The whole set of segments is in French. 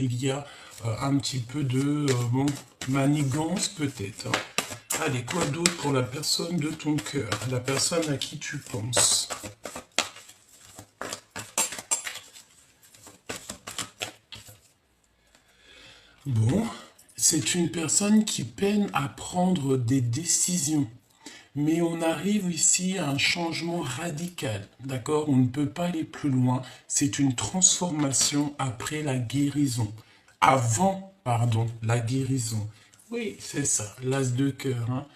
il y a un petit peu de bon, manigance peut-être. Hein. Allez, quoi d'autre pour la personne de ton cœur, la personne à qui tu penses? Bon, c'est une personne qui peine à prendre des décisions. Mais on arrive ici à un changement radical, d'accord? On ne peut pas aller plus loin. C'est une transformation après la guérison. Avant, pardon, la guérison. Oui, c'est ça, l'as de cœur. Hein.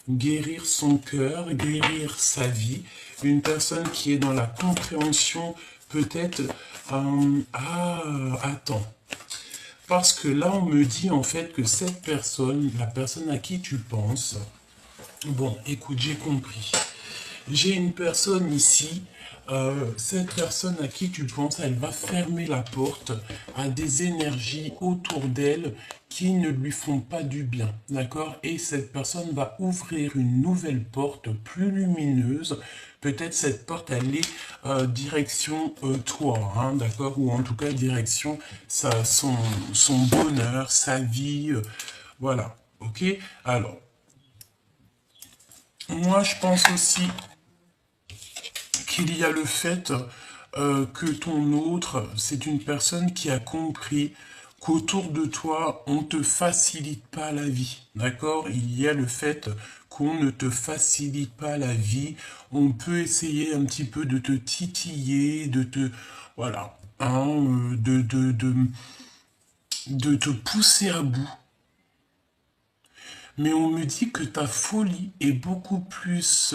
Guérir son cœur, guérir sa vie. Une personne qui est dans la compréhension, peut-être... attends. Parce que là, on me dit en fait que cette personne, la personne à qui tu penses, bon, écoute, j'ai compris. J'ai une personne ici, cette personne à qui tu penses, elle va fermer la porte à des énergies autour d'elle qui ne lui font pas du bien, d'accord? Et cette personne va ouvrir une nouvelle porte plus lumineuse. Peut-être cette porte, elle est direction toi, hein, d'accord? Ou en tout cas direction son bonheur, sa vie, voilà, ok? Alors, moi, je pense aussi qu'il y a le fait que ton autre, c'est une personne qui a compris qu'autour de toi, on ne te facilite pas la vie. D'accord? Il y a le fait qu'on ne te facilite pas la vie. On peut essayer un petit peu de te titiller, de te... Voilà. Hein, de te pousser à bout. Mais on me dit que ta folie est beaucoup plus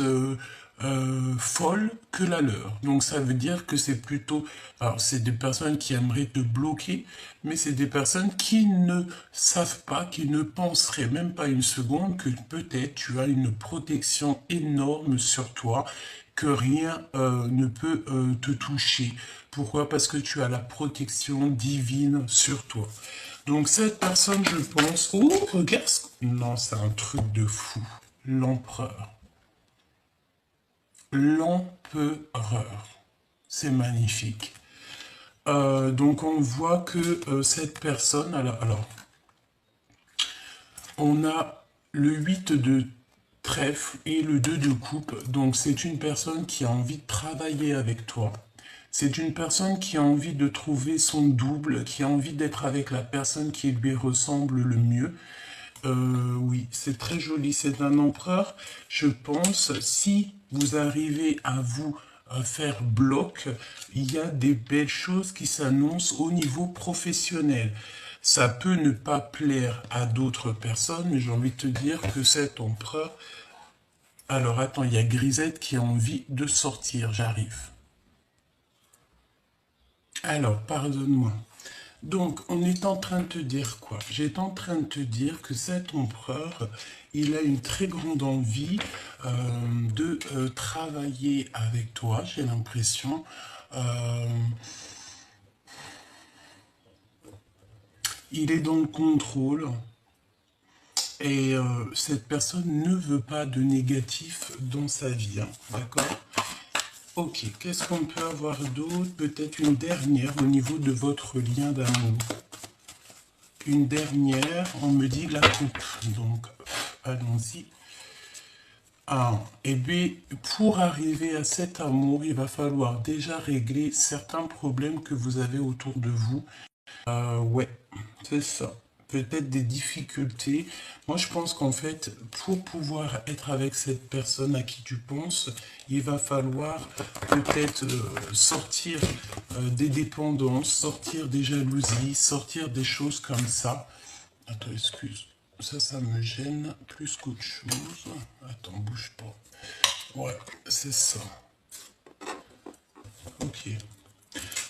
folle que la leur. Donc ça veut dire que c'est plutôt... Alors c'est des personnes qui aimeraient te bloquer, mais c'est des personnes qui ne savent pas, qui ne penseraient même pas une seconde que peut-être tu as une protection énorme sur toi, que rien ne peut te toucher. Pourquoi? Parce que tu as la protection divine sur toi. Donc cette personne, je pense... Oh, regarde ce... Non, c'est un truc de fou. L'empereur. L'empereur. C'est magnifique. Donc on voit que cette personne... Alors, on a le 8 de trèfle et le 2 de coupe. Donc c'est une personne qui a envie de travailler avec toi. C'est une personne qui a envie de trouver son double, qui a envie d'être avec la personne qui lui ressemble le mieux. Oui, c'est très joli. C'est un empereur. Je pense, si vous arrivez à vous faire bloc, il y a des belles choses qui s'annoncent au niveau professionnel. Ça peut ne pas plaire à d'autres personnes, mais j'ai envie de te dire que cet empereur... Alors attends, il y a Grisette qui a envie de sortir. J'arrive. Alors, pardonne-moi. Donc, on est en train de te dire quoi? J'étais en train de te dire que cet empereur, il a une très grande envie de travailler avec toi, j'ai l'impression. Il est dans le contrôle. Et cette personne ne veut pas de négatif dans sa vie, hein, d'accord? Ok, qu'est-ce qu'on peut avoir d'autre? Peut-être une dernière au niveau de votre lien d'amour. Une dernière, on me dit la coupe. Donc, allons-y. Ah, et bien, pour arriver à cet amour, il va falloir déjà régler certains problèmes que vous avez autour de vous. Ouais, c'est ça. Peut-être des difficultés. Moi, je pense qu'en fait, pour pouvoir être avec cette personne à qui tu penses, il va falloir peut-être sortir des dépendances, sortir des jalousies, sortir des choses comme ça. Attends, excuse. Ça me gêne plus qu'autre chose. Attends, bouge pas. Ouais, c'est ça. Ok.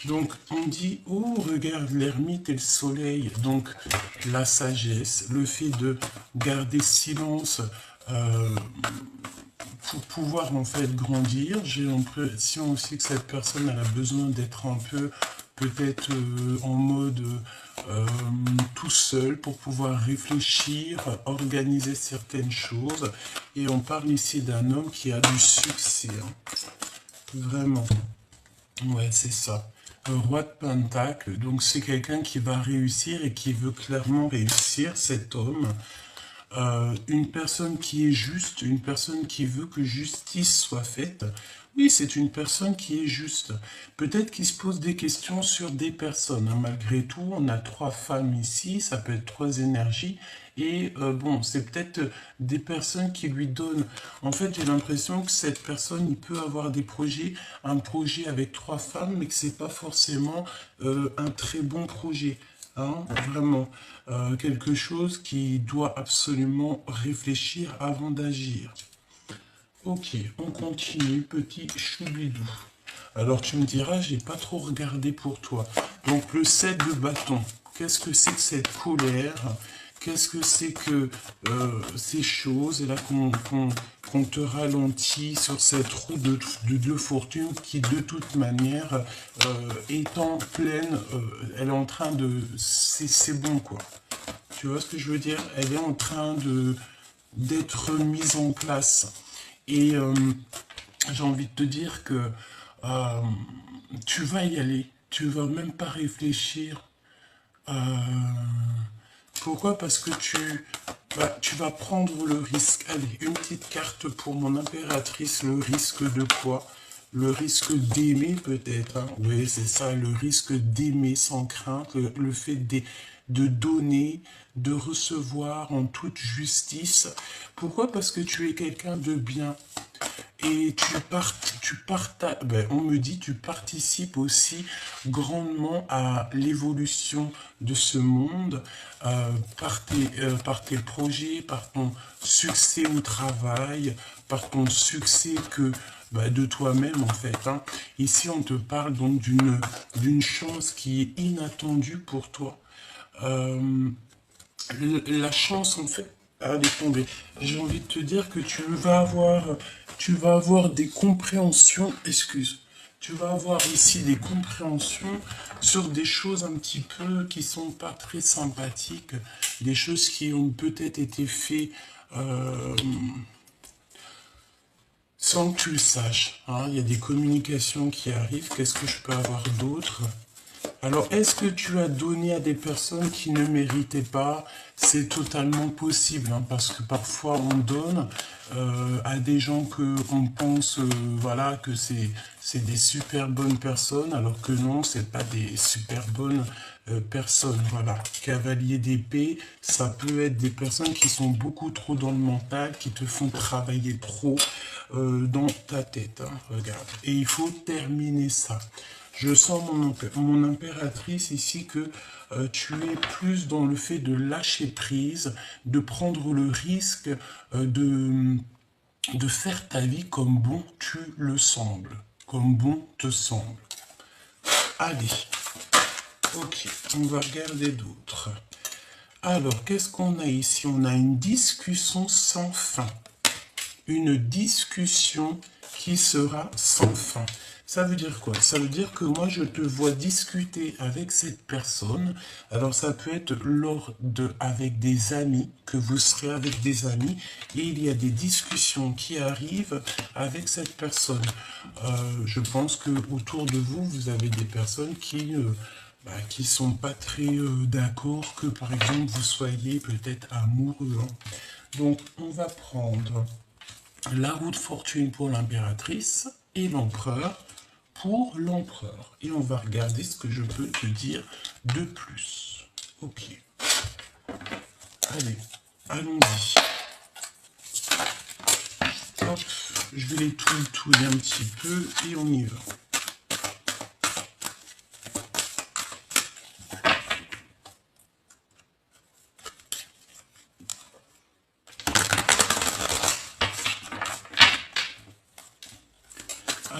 Donc, on dit, oh, regarde, l'ermite et le soleil. Donc, la sagesse, le fait de garder silence pour pouvoir, en fait, grandir. J'ai l'impression aussi que cette personne, elle a besoin d'être un peu, peut-être, en mode tout seul pour pouvoir réfléchir, organiser certaines choses. Et on parle ici d'un homme qui a du succès. Hein. Vraiment. Ouais, c'est ça. Roi de Pentacle, donc c'est quelqu'un qui va réussir et qui veut clairement réussir, cet homme. Une personne qui est juste, une personne qui veut que justice soit faite. Oui, c'est une personne qui est juste. Peut-être qu'il se pose des questions sur des personnes, hein. Malgré tout, on a 3 femmes ici, ça peut être 3 énergies. Et bon, c'est peut-être des personnes qui lui donnent... En fait, j'ai l'impression que cette personne, il peut avoir des projets, un projet avec 3 femmes, mais que c'est pas forcément un très bon projet. Hein, vraiment, quelque chose qui doit absolument réfléchir avant d'agir. Ok, on continue, petit choubidou. Alors tu me diras, j'ai pas trop regardé pour toi. Donc le 7 de bâton, qu'est-ce que c'est que cette colère? Qu'est-ce que c'est que ces choses? Et là qu'on te ralentit sur cette roue de fortune qui de toute manière est en pleine, elle est en train de... C'est bon quoi. Tu vois ce que je veux dire? Elle est en train d'être mise en place. Et j'ai envie de te dire que euh, tu vas y aller. Tu vas même pas réfléchir. Euh, Pourquoi? Parce que tu vas prendre le risque. Allez, une petite carte pour mon impératrice. Le risque de quoi? Le risque d'aimer peut-être. Hein. Oui, c'est ça, le risque d'aimer sans crainte. Le fait de donner, de recevoir en toute justice. Pourquoi? Parce que tu es quelqu'un de bien. Et on me dit, tu participes aussi grandement à l'évolution de ce monde par tes projets, par ton succès au travail, par ton succès de toi-même en fait. Hein. Ici, on te parle donc d'une chance qui est inattendue pour toi. La chance en fait, allez tomber. J'ai envie de te dire que tu vas avoir des compréhensions, excuse, tu vas avoir ici des compréhensions sur des choses un petit peu qui sont pas très sympathiques, des choses qui ont peut-être été faites sans que tu le saches. Hein. Il y a des communications qui arrivent. Qu'est-ce que je peux avoir d'autre? Alors, est-ce que tu as donné à des personnes qui ne méritaient pas? C'est totalement possible, hein, parce que parfois on donne à des gens que on pense, voilà, que c'est des super bonnes personnes, alors que non, c'est pas des super bonnes personnes. Voilà, cavalier d'épée, ça peut être des personnes qui sont beaucoup trop dans le mental, qui te font travailler trop dans ta tête. Hein, regarde, et il faut terminer ça. Je sens mon impératrice ici que tu es plus dans le fait de lâcher prise, de prendre le risque de faire ta vie comme bon tu le sembles, comme bon te semble. Allez, ok, on va regarder d'autres. Alors, qu'est-ce qu'on a ici? On a une discussion sans fin. Une discussion qui sera sans fin. Ça veut dire quoi? Ça veut dire que moi, je te vois discuter avec cette personne. Alors, ça peut être avec des amis, que vous serez avec des amis, et il y a des discussions qui arrivent avec cette personne. Je pense que autour de vous, vous avez des personnes qui sont pas très d'accord que, par exemple, vous soyez peut-être amoureux. Hein. Donc, on va prendre la roue de fortune pour l'impératrice et l'empereur pour l'empereur. Et on va regarder ce que je peux te dire de plus. Ok. Allez, allons-y. Hop, je vais les touiller un petit peu et on y va.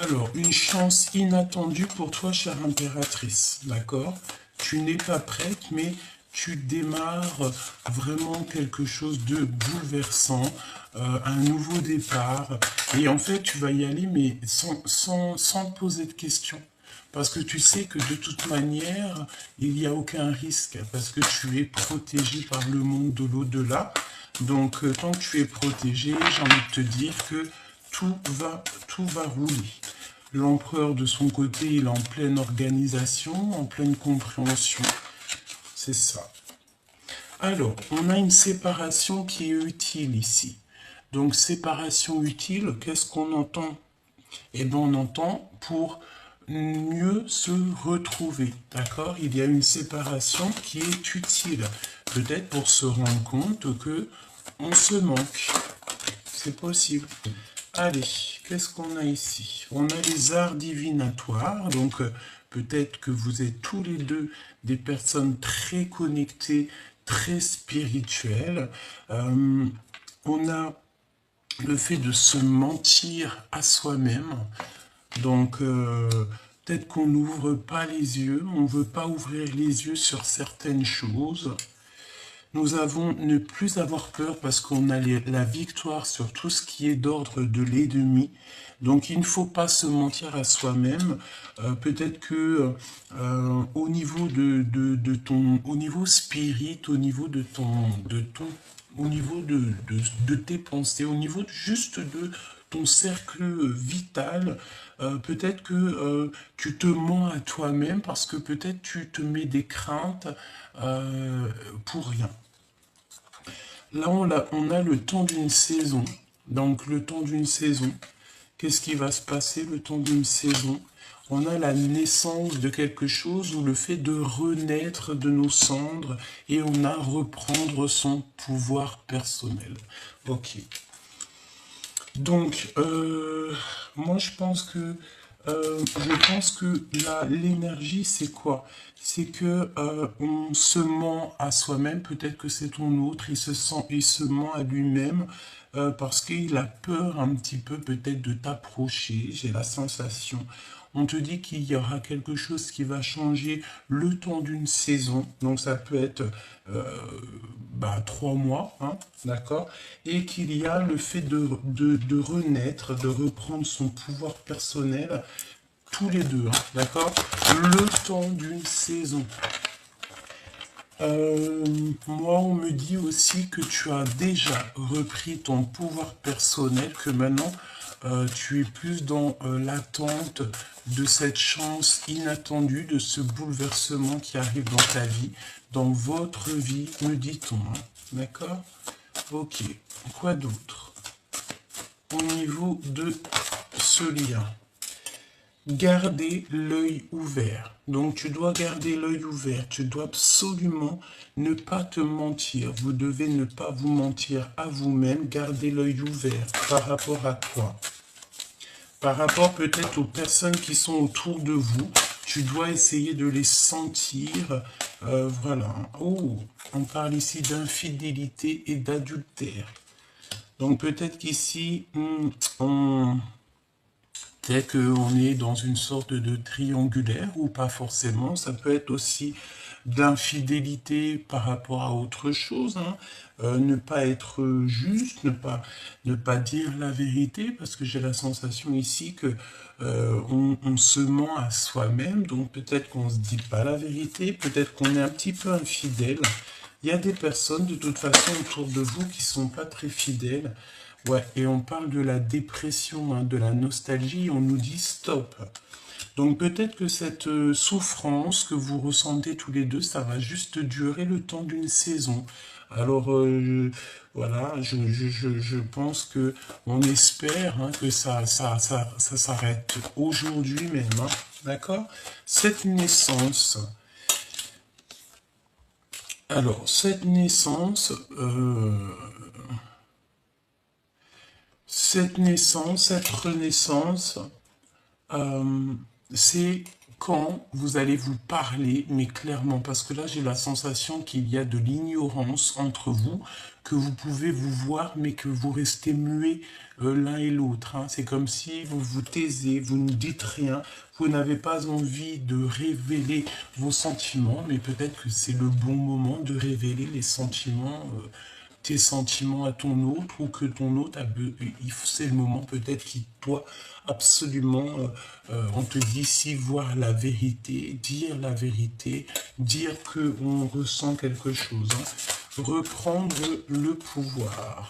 Alors, une chance inattendue pour toi, chère impératrice, d'accord? Tu n'es pas prête, mais tu démarres vraiment quelque chose de bouleversant, un nouveau départ. Et en fait, tu vas y aller, mais sans poser de questions. Parce que tu sais que de toute manière, il n'y a aucun risque, parce que tu es protégé par le monde de l'au-delà. Donc, tant que tu es protégé, j'ai envie de te dire que tout va rouler. L'empereur, de son côté, il est en pleine organisation, en pleine compréhension. C'est ça. Alors, on a une séparation qui est utile ici. Donc, séparation utile, qu'est-ce qu'on entend? Eh bien, on entend pour mieux se retrouver, d'accord? Il y a une séparation qui est utile, peut-être pour se rendre compte que on se manque. C'est possible. Allez, qu'est-ce qu'on a ici? On a les arts divinatoires, donc peut-être que vous êtes tous les deux des personnes très connectées, très spirituelles. On a le fait de se mentir à soi-même. Donc, peut-être qu'on n'ouvre pas les yeux, on ne veut pas ouvrir les yeux sur certaines choses. Nous avons ne plus avoir peur parce qu'on a la victoire sur tout ce qui est d'ordre de l'ennemi. Donc il ne faut pas se mentir à soi-même. Peut-être que au niveau de ton, au niveau spirit, au niveau au niveau de tes pensées, au niveau juste de ton cercle vital, peut-être que tu te mens à toi-même parce que peut-être tu te mets des craintes pour rien. Là, on a le temps d'une saison. Donc, le temps d'une saison. Qu'est-ce qui va se passer le temps d'une saison? On a la naissance de quelque chose ou le fait de renaître de nos cendres et on a reprendre son pouvoir personnel. Ok. Donc, moi, je pense que l'énergie, c'est quoi? C'est que on se ment à soi-même. Peut-être que c'est ton autre. Il se ment à lui-même parce qu'il a peur un petit peu peut-être de t'approcher. J'ai la sensation. On te dit qu'il y aura quelque chose qui va changer le temps d'une saison. Donc ça peut être 3 mois, hein, d'accord? Et qu'il y a le fait de renaître, de reprendre son pouvoir personnel, tous les deux, hein, d'accord? Le temps d'une saison. Moi, on me dit aussi que tu as déjà repris ton pouvoir personnel, que maintenant, tu es plus dans l'attente de cette chance inattendue, de ce bouleversement qui arrive dans ta vie, dans votre vie, me dit-on. Hein. D'accord? Ok. Quoi d'autre? Au niveau de ce lien. Garder l'œil ouvert. Donc tu dois garder l'œil ouvert. Tu dois absolument ne pas te mentir. Vous devez ne pas vous mentir à vous-même. Garder l'œil ouvert. Par rapport à quoi? Par rapport peut-être aux personnes qui sont autour de vous. Tu dois essayer de les sentir. Voilà. Oh, on parle ici d'infidélité et d'adultère. Donc peut-être qu'ici, peut-être qu'on est dans une sorte de triangulaire, ou pas forcément. Ça peut être aussi d'infidélité par rapport à autre chose. Hein. Ne pas être juste, ne pas dire la vérité, parce que j'ai la sensation ici que on se ment à soi-même. Donc peut-être qu'on ne se dit pas la vérité, peut-être qu'on est un petit peu infidèle. Il y a des personnes, de toute façon, autour de vous qui sont pas très fidèles. Ouais, et on parle de la dépression, hein, de la nostalgie, on nous dit stop. Donc peut-être que cette souffrance que vous ressentez tous les deux, ça va juste durer le temps d'une saison. Alors voilà, je pense que on espère hein, que ça s'arrête aujourd'hui même. Hein, d'accord? Cette naissance. Alors, cette naissance, cette renaissance, c'est quand vous allez vous parler, mais clairement, parce que là j'ai la sensation qu'il y a de l'ignorance entre vous, que vous pouvez vous voir, mais que vous restez muets l'un et l'autre. Hein. C'est comme si vous vous taisez, vous ne dites rien, vous n'avez pas envie de révéler vos sentiments, mais peut-être que c'est le bon moment de révéler les sentiments. Tes sentiments à ton autre ou que ton autre c'est le moment peut-être qu'il doit absolument on te dit ici voir la vérité, dire que on ressent quelque chose, hein. Reprendre le pouvoir.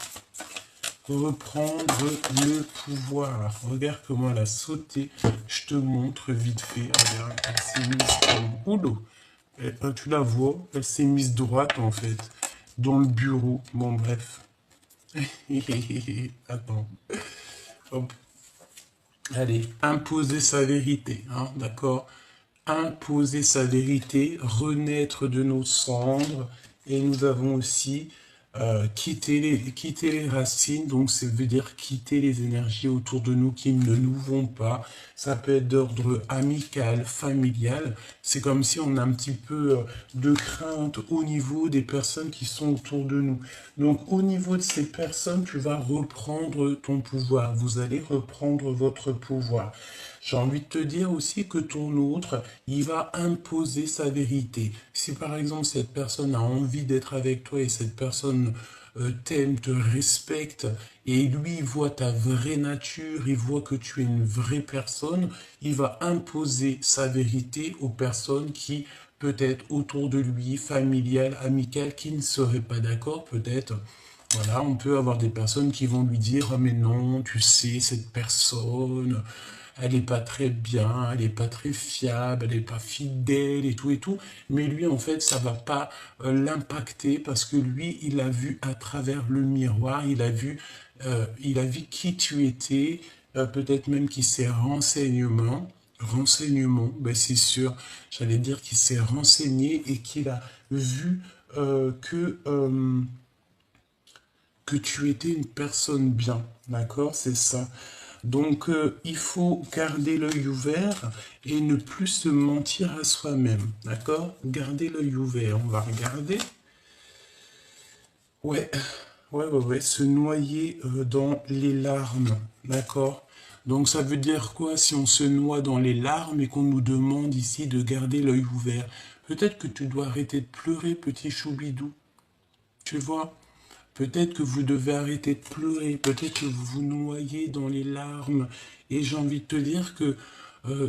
reprendre le pouvoir. Regarde comment elle a sauté. Je te montre vite fait. Regarde, elle s'est mise en... Oula, tu la vois, elle s'est mise droite en fait, dans le bureau. Bon, bref. Attends. Hop. Allez, imposer sa vérité, hein, d'accord? Imposer sa vérité, renaître de nos cendres. Et nous avons aussi quitter les racines, donc ça veut dire quitter les énergies autour de nous qui ne nous vont pas. Ça peut être d'ordre amical, familial. C'est comme si on a un petit peu de crainte au niveau des personnes qui sont autour de nous. Donc au niveau de ces personnes, tu vas reprendre ton pouvoir. Vous allez reprendre votre pouvoir. J'ai envie de te dire aussi que ton autre, il va imposer sa vérité. Si par exemple cette personne a envie d'être avec toi et cette personne t'aime, te respecte, et lui il voit ta vraie nature, il voit que tu es une vraie personne, il va imposer sa vérité aux personnes qui peut-être autour de lui, familiales, amicales, qui ne seraient pas d'accord, peut-être. Voilà, on peut avoir des personnes qui vont lui dire « Oh mais non, tu sais, cette personne, elle n'est pas très bien, elle n'est pas très fiable, elle n'est pas fidèle et tout. » Mais lui, en fait, ça va pas l'impacter parce que lui, il a vu à travers le miroir, il a vu qui tu étais, peut-être même qu'il s'est renseignement, ben c'est sûr, j'allais dire qu'il s'est renseigné et qu'il a vu que tu étais une personne bien, d'accord, c'est ça. Donc, il faut garder l'œil ouvert et ne plus se mentir à soi-même, d'accord? Garder l'œil ouvert, on va regarder. Ouais, ouais, se noyer dans les larmes, d'accord? Donc, ça veut dire quoi si on se noie dans les larmes et qu'on nous demande ici de garder l'œil ouvert? Peut-être que tu dois arrêter de pleurer, petit choubidou, tu vois? Peut-être que vous devez arrêter de pleurer, peut-être que vous vous noyez dans les larmes. Et j'ai envie de te dire que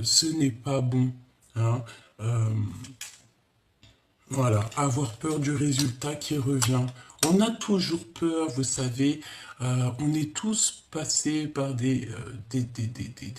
ce n'est pas bon. Hein. Euh, voilà, avoir peur du résultat qui revient. On a toujours peur, vous savez, on est tous passés par des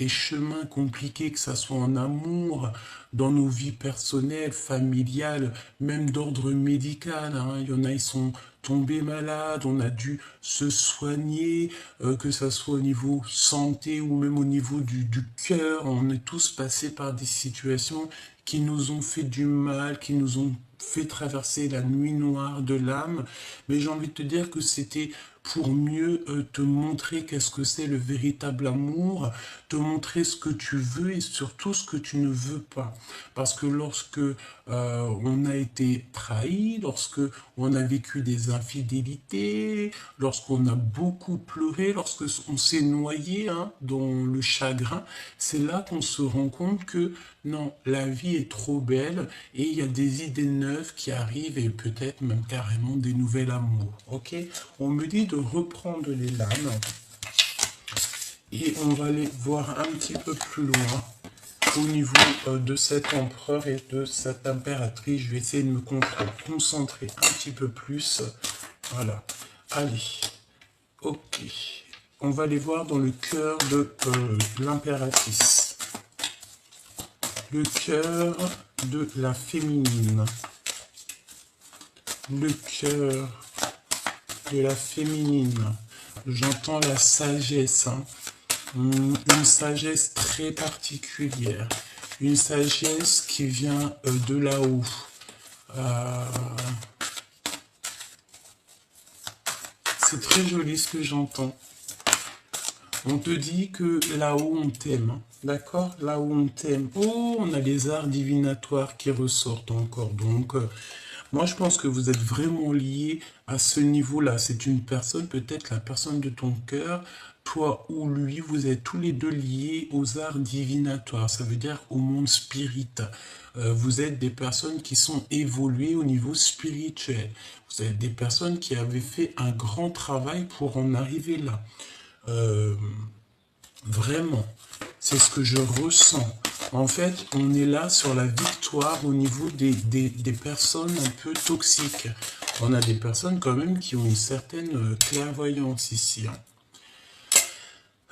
chemins compliqués, que ce soit en amour, dans nos vies personnelles, familiales, même d'ordre médical. Hein. Il y en a, ils sont tombés malades, on a dû se soigner, que ce soit au niveau santé ou même au niveau du cœur. On est tous passés par des situations qui nous ont fait du mal, qui nous ont fait traverser la nuit noire de l'âme, mais j'ai envie de te dire que c'était pour mieux te montrer qu'est-ce que c'est le véritable amour, te montrer ce que tu veux et surtout ce que tu ne veux pas. Parce que lorsque on a été trahi, lorsque on a vécu des infidélités, lorsqu'on a beaucoup pleuré, lorsque on s'est noyé hein, dans le chagrin, c'est là qu'on se rend compte que non, la vie est trop belle et il y a des idées neuves qui arrivent et peut-être même carrément des nouvelles amours. Ok, on me dit de reprendre les lames et on va aller voir un petit peu plus loin au niveau de cet empereur et de cette impératrice. Je vais essayer de me concentrer un petit peu plus. Voilà, allez, ok. On va aller voir dans le cœur de l'impératrice. Le cœur de la féminine. Le cœur de la féminine. J'entends la sagesse, hein. Une sagesse très particulière. Une sagesse qui vient de là-haut. C'est très joli ce que j'entends. On te dit que là-haut on t'aime, d'accord? Là-haut on t'aime. Oh, on a les arts divinatoires qui ressortent encore. Donc, moi je pense que vous êtes vraiment liés à ce niveau-là. C'est une personne, peut-être la personne de ton cœur, toi ou lui, vous êtes tous les deux liés aux arts divinatoires. Ça veut dire au monde spirit. Vous êtes des personnes qui sont évoluées au niveau spirituel. Vous êtes des personnes qui avaient fait un grand travail pour en arriver là. Vraiment, c'est ce que je ressens. En fait, on est là sur la victoire au niveau des personnes un peu toxiques. On a des personnes quand même qui ont une certaine clairvoyance ici. Hein.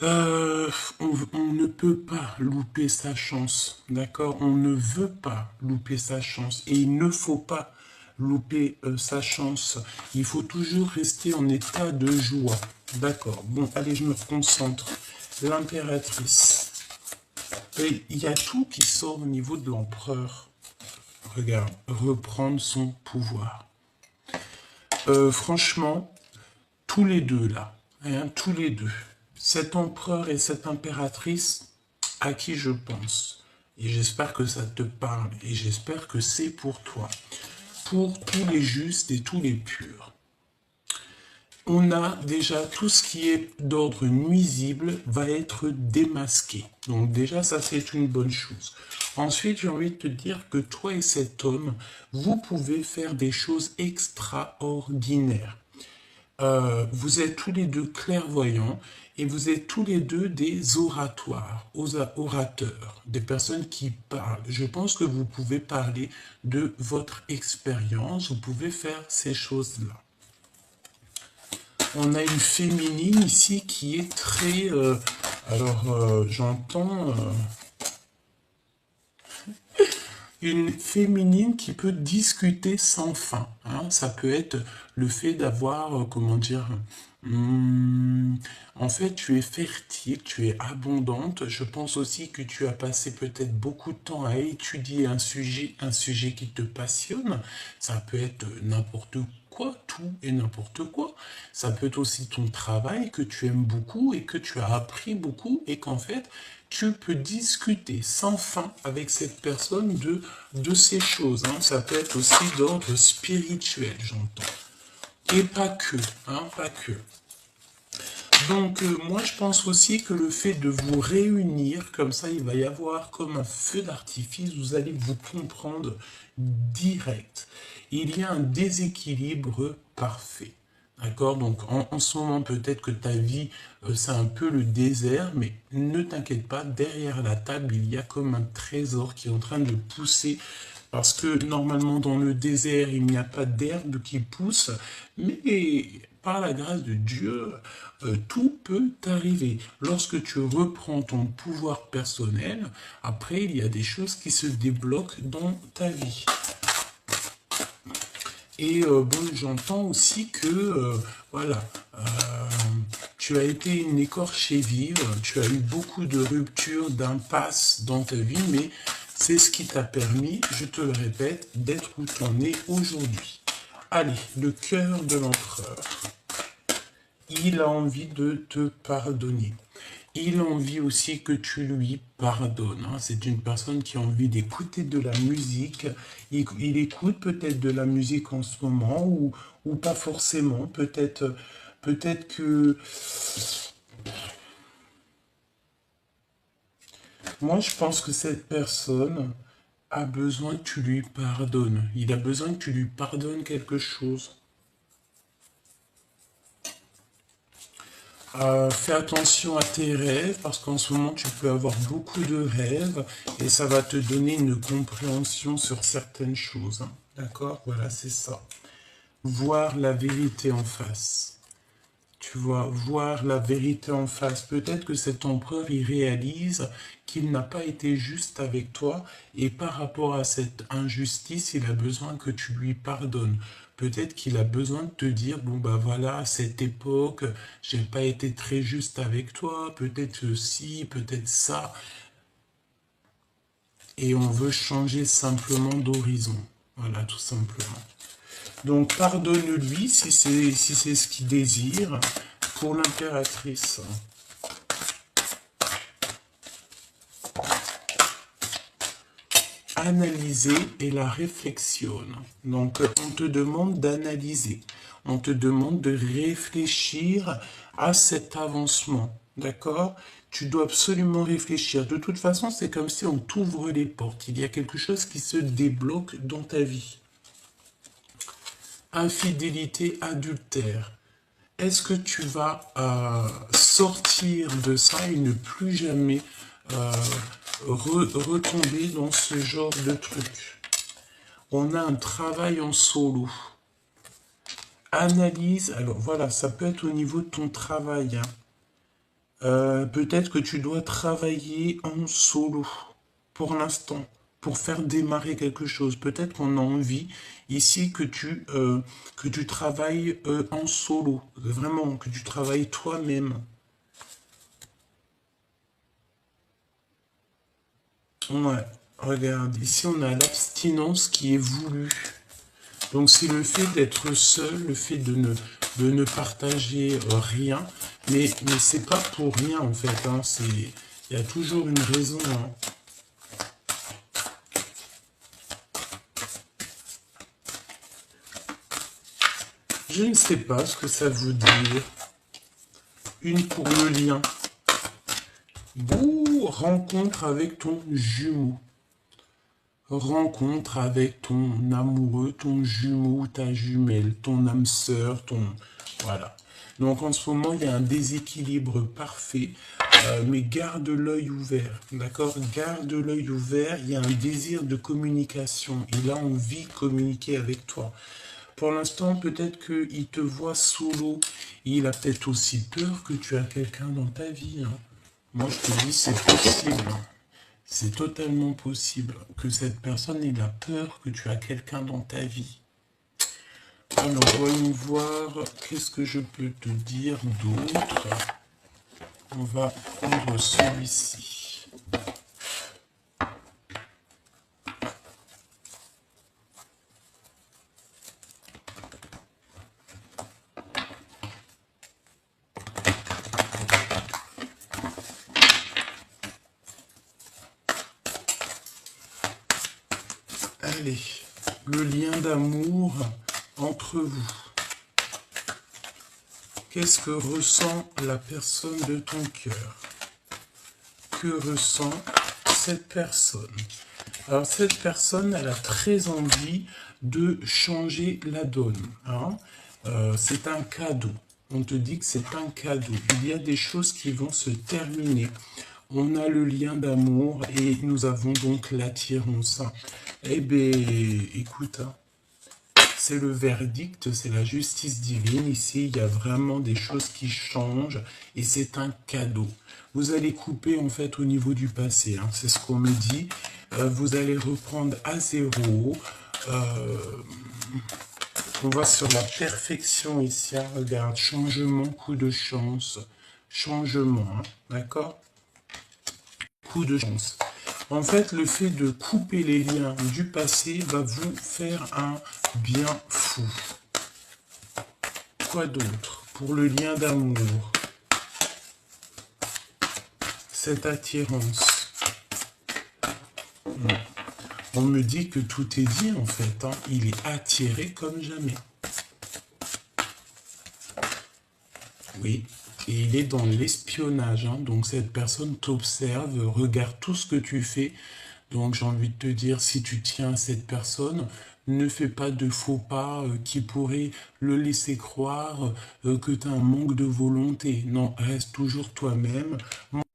On ne peut pas louper sa chance, d'accord? On ne veut pas louper sa chance et il ne faut pas louper sa chance. Il faut toujours rester en état de joie, d'accord? Bon, allez, je me concentre. L'impératrice. Et il y a tout qui sort au niveau de l'empereur. Regarde, reprendre son pouvoir. Franchement, tous les deux là, hein, tous les deux, cet empereur et cette impératrice, à qui je pense, et j'espère que ça te parle, et j'espère que c'est pour toi, pour tous les justes et tous les purs. On a déjà tout ce qui est d'ordre nuisible va être démasqué. Donc déjà, ça c'est une bonne chose. Ensuite, j'ai envie de te dire que toi et cet homme, vous pouvez faire des choses extraordinaires. Vous êtes tous les deux clairvoyants et vous êtes tous les deux des orateurs, des personnes qui parlent. Je pense que vous pouvez parler de votre expérience, vous pouvez faire ces choses-là. On a une féminine ici qui est très... j'entends... une féminine qui peut discuter sans fin. Hein. Ça peut être le fait d'avoir, comment dire, en fait, tu es fertile, tu es abondante. Je pense aussi que tu as passé peut-être beaucoup de temps à étudier un sujet qui te passionne. Ça peut être n'importe quoi, tout et n'importe quoi. Ça peut être aussi ton travail que tu aimes beaucoup et que tu as appris beaucoup et qu'en fait, tu peux discuter sans fin avec cette personne de ces choses. Hein. Ça peut être aussi d'ordre spirituel, j'entends. Et pas que, hein, pas que. Donc, moi, je pense aussi que le fait de vous réunir, comme ça, il va y avoir comme un feu d'artifice, vous allez vous comprendre direct. Il y a un déséquilibre parfait. D'accord? Donc, en ce moment, peut-être que ta vie, c'est un peu le désert, mais ne t'inquiète pas, derrière la table, il y a comme un trésor qui est en train de pousser. Parce que normalement, dans le désert, il n'y a pas d'herbe qui pousse, mais par la grâce de Dieu, tout peut arriver. Lorsque tu reprends ton pouvoir personnel, après, il y a des choses qui se débloquent dans ta vie. Et bon, j'entends aussi que, voilà, tu as été une écorchée vive, tu as eu beaucoup de ruptures, d'impasses dans ta vie, mais c'est ce qui t'a permis, je te le répète, d'être où tu en es aujourd'hui. Allez, le cœur de l'empereur. Il a envie de te pardonner. Il a envie aussi que tu lui pardonnes. Hein. C'est une personne qui a envie d'écouter de la musique. Il écoute peut-être de la musique en ce moment ou pas forcément. Peut-être que... Moi, je pense que cette personne a besoin que tu lui pardonnes. Il a besoin que tu lui pardonnes quelque chose. Fais attention à tes rêves parce qu'en ce moment tu peux avoir beaucoup de rêves et ça va te donner une compréhension sur certaines choses. Hein. D'accord? Voilà, c'est ça. Voir la vérité en face. Tu vois, voir la vérité en face. Peut-être que cet empereur, il réalise qu'il n'a pas été juste avec toi et par rapport à cette injustice, il a besoin que tu lui pardonnes. Peut-être qu'il a besoin de te dire, bon bah voilà, à cette époque, j'ai pas été très juste avec toi, peut-être ci, peut-être ça. Et on veut changer simplement d'horizon. Voilà, tout simplement. Donc pardonne-lui si c'est ce qu'il désire. Pour l'impératrice. Analyser et la réflexion. Donc on te demande d'analyser. On te demande de réfléchir à cet avancement. D'accord? Tu dois absolument réfléchir. De toute façon, c'est comme si on t'ouvre les portes. Il y a quelque chose qui se débloque dans ta vie. Infidélité, adultère. Est-ce que tu vas sortir de ça et ne plus jamais retomber dans ce genre de truc? On a un travail en solo. Analyse, alors voilà, ça peut être au niveau de ton travail. Hein. Peut-être que tu dois travailler en solo pour l'instant, pour faire démarrer quelque chose. Peut-être qu'on a envie ici que tu travailles en solo, vraiment, que tu travailles toi-même. Ouais, regarde, ici on a l'abstinence qui est voulue. Donc c'est le fait d'être seul, le fait de ne partager rien, mais c'est pas pour rien en fait, hein, il y a toujours une raison. Hein. Je ne sais pas ce que ça veut dire. Une pour le lien. Bouh, rencontre avec ton jumeau. Rencontre avec ton amoureux, ton jumeau, ta jumelle, ton âme sœur, ton... Voilà. Donc en ce moment, il y a un déséquilibre parfait, mais garde l'œil ouvert, d'accord? Garde l'œil ouvert, il y a un désir de communication. Il a envie de communiquer avec toi. Pour l'instant, peut-être qu'il te voit solo. Il a peut-être aussi peur que tu as quelqu'un dans ta vie. Hein. Moi, je te dis, c'est possible. Hein. C'est totalement possible que cette personne ait la peur que tu as quelqu'un dans ta vie. Alors, voyons voir, qu'est-ce que je peux te dire d'autre. On va prendre celui-ci. Allez, le lien d'amour entre vous. Qu'est-ce que ressent la personne de ton cœur? Que ressent cette personne? Alors cette personne, elle a très envie de changer la donne. Hein. C'est un cadeau. On te dit que c'est un cadeau. Il y a des choses qui vont se terminer. On a le lien d'amour et nous avons donc l'attirance. Eh bien, écoute, hein, c'est le verdict, c'est la justice divine. Ici, il y a vraiment des choses qui changent et c'est un cadeau. Vous allez couper en fait au niveau du passé, hein, c'est ce qu'on me dit. Vous allez reprendre à zéro. On va sur la perfection ici. Hein, regarde, changement, coup de chance. Changement, hein, d'accord? Coup de chance. En fait, le fait de couper les liens du passé va vous faire un bien fou. Quoi d'autre? Pour le lien d'amour. Cette attirance. On me dit que tout est dit en fait. Hein. Il est attiré comme jamais. Oui. Et il est dans l'espionnage. Hein. Donc cette personne t'observe, regarde tout ce que tu fais. Donc j'ai envie de te dire, si tu tiens à cette personne, ne fais pas de faux pas qui pourraient le laisser croire que tu as un manque de volonté. Non, reste toujours toi-même.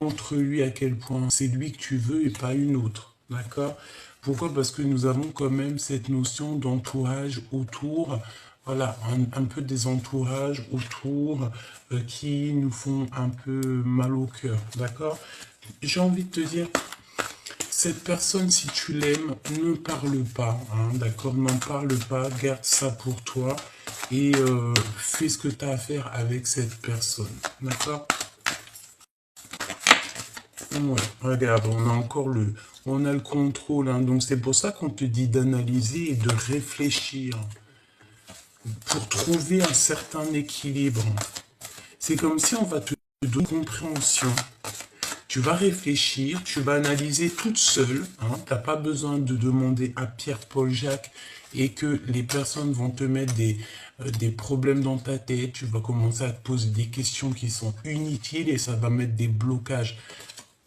Montre-lui à quel point c'est lui que tu veux et pas une autre. D'accord? Pourquoi? Parce que nous avons quand même cette notion d'entourage autour. Voilà, un peu des entourages autour qui nous font un peu mal au cœur. D'accord? J'ai envie de te dire, cette personne, si tu l'aimes, ne parle pas, hein, d'accord? N'en parle pas, garde ça pour toi et fais ce que tu as à faire avec cette personne, d'accord? Ouais, regarde, on a le contrôle, hein, donc c'est pour ça qu'on te dit d'analyser et de réfléchir pour trouver un certain équilibre. C'est comme si on va te donner une compréhension. Tu vas réfléchir, tu vas analyser toute seule. Hein, tu n'as pas besoin de demander à Pierre, Paul, Jacques et que les personnes vont te mettre des problèmes dans ta tête. Tu vas commencer à te poser des questions qui sont inutiles et ça va mettre des blocages.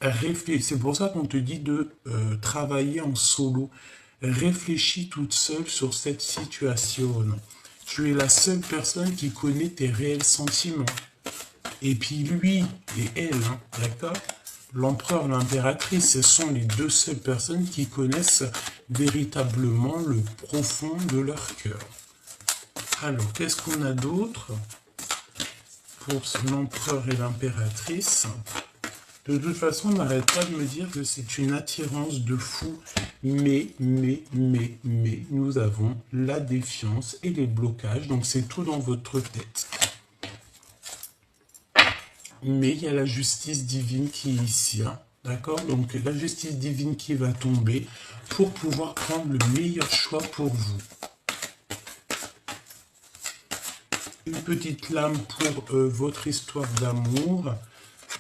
C'est pour ça qu'on te dit de travailler en solo. Réfléchis toute seule sur cette situation. Tu es la seule personne qui connaît tes réels sentiments. Et puis lui et elle, hein, d'accord? L'empereur, l'impératrice, ce sont les deux seules personnes qui connaissent véritablement le profond de leur cœur. Alors, qu'est-ce qu'on a d'autre? pour l'empereur et l'impératrice. De toute façon, on n'arrête pas de me dire que c'est une attirance de fou. Mais, nous avons la défiance et les blocages. Donc, c'est tout dans votre tête. Mais il y a la justice divine qui est ici. Hein. D'accord? Donc, la justice divine qui va tomber pour pouvoir prendre le meilleur choix pour vous. Une petite lame pour votre histoire d'amour.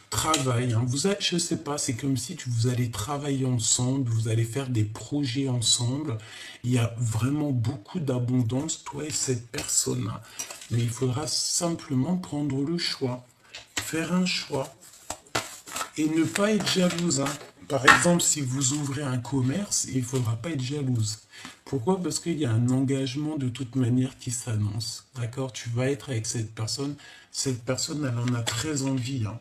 Travail, hein. Je sais pas, c'est comme si vous allez travailler ensemble, vous allez faire des projets ensemble. Il y a vraiment beaucoup d'abondance, toi et cette personne-là. Mais il faudra simplement prendre le choix, faire un choix et ne pas être jalouse. Hein. Par exemple, si vous ouvrez un commerce, il ne faudra pas être jalouse. Pourquoi? Parce qu'il y a un engagement de toute manière qui s'annonce. D'accord? Tu vas être avec cette personne. Cette personne, elle en a très envie. Hein.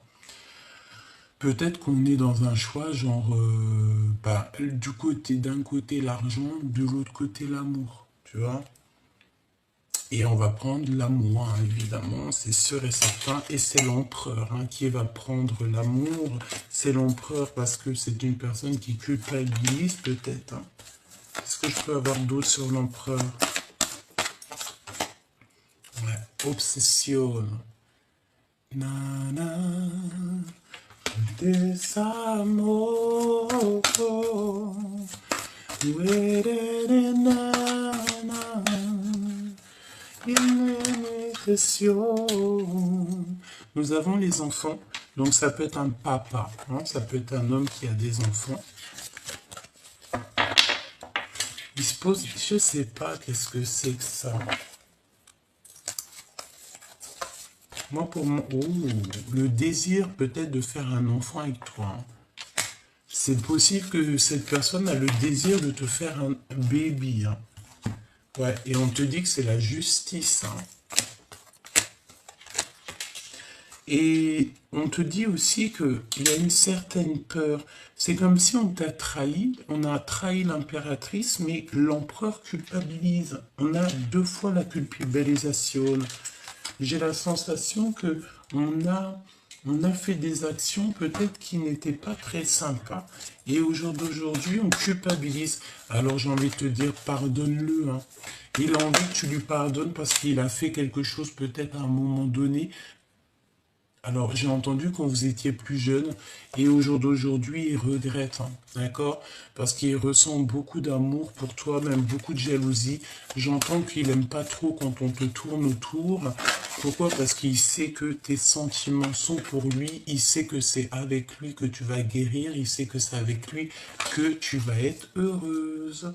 Peut-être qu'on est dans un choix genre, d'un côté l'argent, de l'autre côté l'amour, tu vois. Et on va prendre l'amour, hein, évidemment, c'est sûr et certain. Et c'est l'empereur hein, qui va prendre l'amour. C'est l'empereur parce que c'est une personne qui culpabilise peut-être. Hein. Est-ce que je peux avoir d'autres sur l'empereur? Ouais, obsession. Nana. Desamor, nous avons les enfants, donc ça peut être un papa, hein, ça peut être un homme qui a des enfants. Il se pose, je sais pas qu'est-ce que c'est que ça. Moi, pour mon... Oh, le désir peut-être de faire un enfant avec toi. Hein. C'est possible que cette personne a le désir de te faire un baby. Hein. Ouais, et on te dit que c'est la justice. Hein. Et on te dit aussi qu'il y a une certaine peur. C'est comme si on t'a trahi, on a trahi l'impératrice, mais l'empereur culpabilise. On a deux fois la culpabilisation. J'ai la sensation que on a fait des actions peut-être qui n'étaient pas très sympas. Et au jour d'aujourd'hui, on culpabilise. Alors j'ai envie de te dire, pardonne-le. Hein. Il a envie que tu lui pardonnes parce qu'il a fait quelque chose peut-être à un moment donné. Alors, j'ai entendu quand vous étiez plus jeune, et au jour d'aujourd'hui, il regrette, hein, d'accord? Parce qu'il ressent beaucoup d'amour pour toi, même beaucoup de jalousie. J'entends qu'il n'aime pas trop quand on te tourne autour. Pourquoi? Parce qu'il sait que tes sentiments sont pour lui, il sait que c'est avec lui que tu vas guérir, il sait que c'est avec lui que tu vas être heureuse.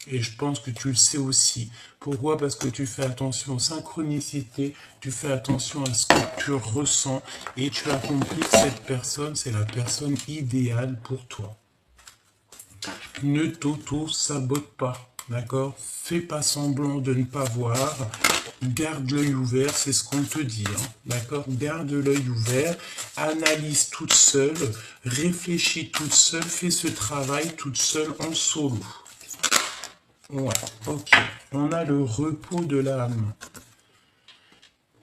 Et je pense que tu le sais aussi. Pourquoi? Parce que tu fais attention aux synchronicités, tu fais attention à ce que tu ressens et tu as compris que cette personne, c'est la personne idéale pour toi. Ne t'auto-sabote pas, d'accord? Fais pas semblant de ne pas voir. Garde l'œil ouvert, c'est ce qu'on te dit, hein, d'accord? Garde l'œil ouvert, analyse toute seule, réfléchis toute seule, fais ce travail toute seule en solo. Ouais, ok. On a le repos de l'âme.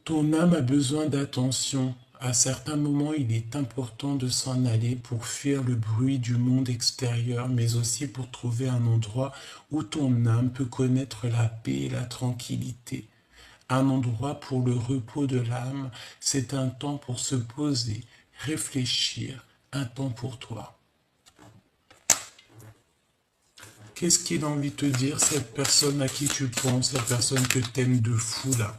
Ton âme a besoin d'attention. À certains moments, il est important de s'en aller pour fuir le bruit du monde extérieur, mais aussi pour trouver un endroit où ton âme peut connaître la paix et la tranquillité. Un endroit pour le repos de l'âme, c'est un temps pour se poser, réfléchir, un temps pour toi. Qu'est-ce qu'il a envie de te dire, cette personne à qui tu penses, la personne que t'aimes de fou, là?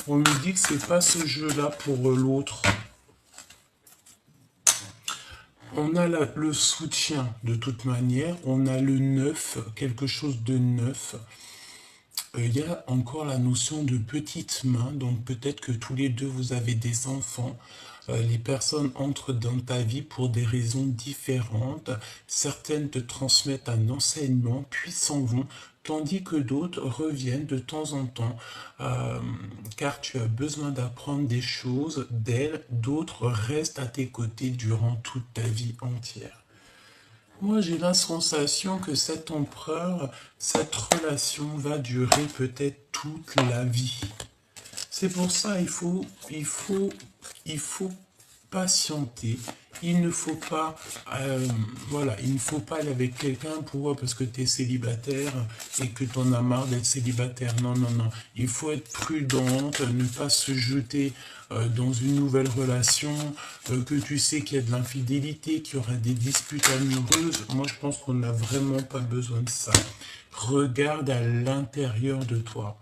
On me dit que c'est pas ce jeu-là pour l'autre. On a le soutien, de toute manière. On a le neuf, quelque chose de neuf. Il y a encore la notion de petite main, donc peut-être que tous les deux vous avez des enfants. Les personnes entrent dans ta vie pour des raisons différentes. Certaines te transmettent un enseignement, puis s'en vont, tandis que d'autres reviennent de temps en temps, car tu as besoin d'apprendre des choses d'elles. D'autres restent à tes côtés durant toute ta vie entière. Moi, j'ai la sensation que cet empereur, cette relation va durer peut-être toute la vie. C'est pour ça il faut patienter. Il ne faut pas, voilà, il ne faut pas aller avec quelqu'un parce que tu es célibataire et que tu en as marre d'être célibataire. Non, non, non. Il faut être prudente, ne pas se jeter dans une nouvelle relation, que tu sais qu'il y a de l'infidélité, qu'il y aura des disputes amoureuses. Moi, je pense qu'on n'a vraiment pas besoin de ça. Regarde à l'intérieur de toi.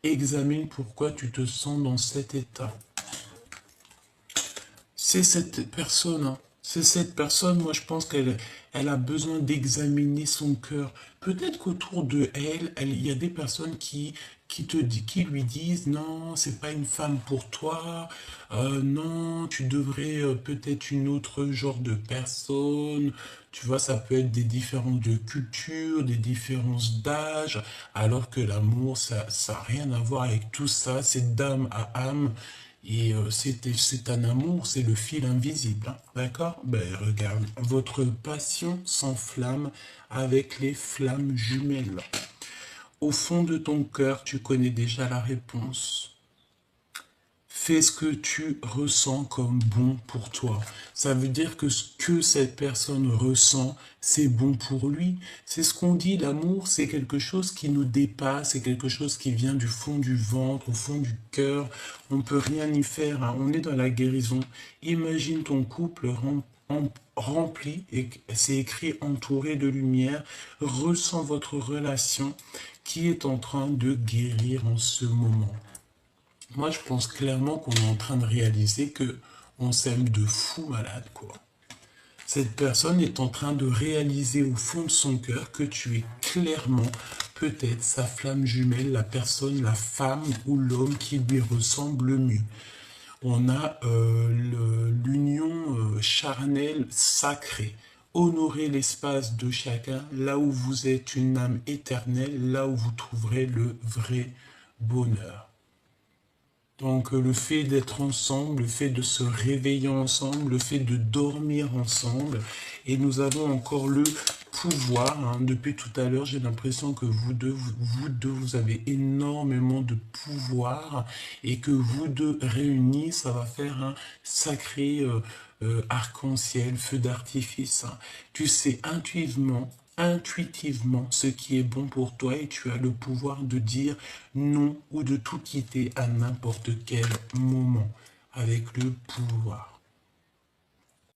Examine pourquoi tu te sens dans cet état. C'est cette personne, hein. C'est cette personne, moi je pense qu'elle a besoin d'examiner son cœur. Peut-être qu'autour de elle, il y a des personnes qui lui disent non, c'est pas une femme pour toi, non, tu devrais peut-être une autre genre de personne. Tu vois, ça peut être des différences de culture, des différences d'âge, alors que l'amour, ça n'a rien à voir avec tout ça, c'est d'âme à âme. Et c'est un amour, c'est le fil invisible, hein, d'accord? Ben regarde, votre passion s'enflamme avec les flammes jumelles. Au fond de ton cœur, tu connais déjà la réponse. Fais ce que tu ressens comme bon pour toi. Ça veut dire que ce que cette personne ressent, c'est bon pour lui. C'est ce qu'on dit, l'amour, c'est quelque chose qui nous dépasse, c'est quelque chose qui vient du fond du ventre, au fond du cœur. On ne peut rien y faire, hein. On est dans la guérison. Imagine ton couple rempli, et c'est écrit entouré de lumière. Ressens votre relation qui est en train de guérir en ce moment. Moi, je pense clairement qu'on est en train de réaliser que on s'aime de fou malade, quoi. Cette personne est en train de réaliser au fond de son cœur que tu es clairement peut-être sa flamme jumelle, la personne, la femme ou l'homme qui lui ressemble le mieux. On a l'union charnelle sacrée. Honorez l'espace de chacun, là où vous êtes une âme éternelle, là où vous trouverez le vrai bonheur. Donc le fait d'être ensemble, le fait de se réveiller ensemble, le fait de dormir ensemble, et nous avons encore le pouvoir, hein. Depuis tout à l'heure, j'ai l'impression que vous deux, vous avez énormément de pouvoir, et que vous deux réunis, ça va faire un sacré arc-en-ciel, feu d'artifice, hein. Tu sais intuitivement ce qui est bon pour toi et tu as le pouvoir de dire non ou de tout quitter à n'importe quel moment avec le pouvoir.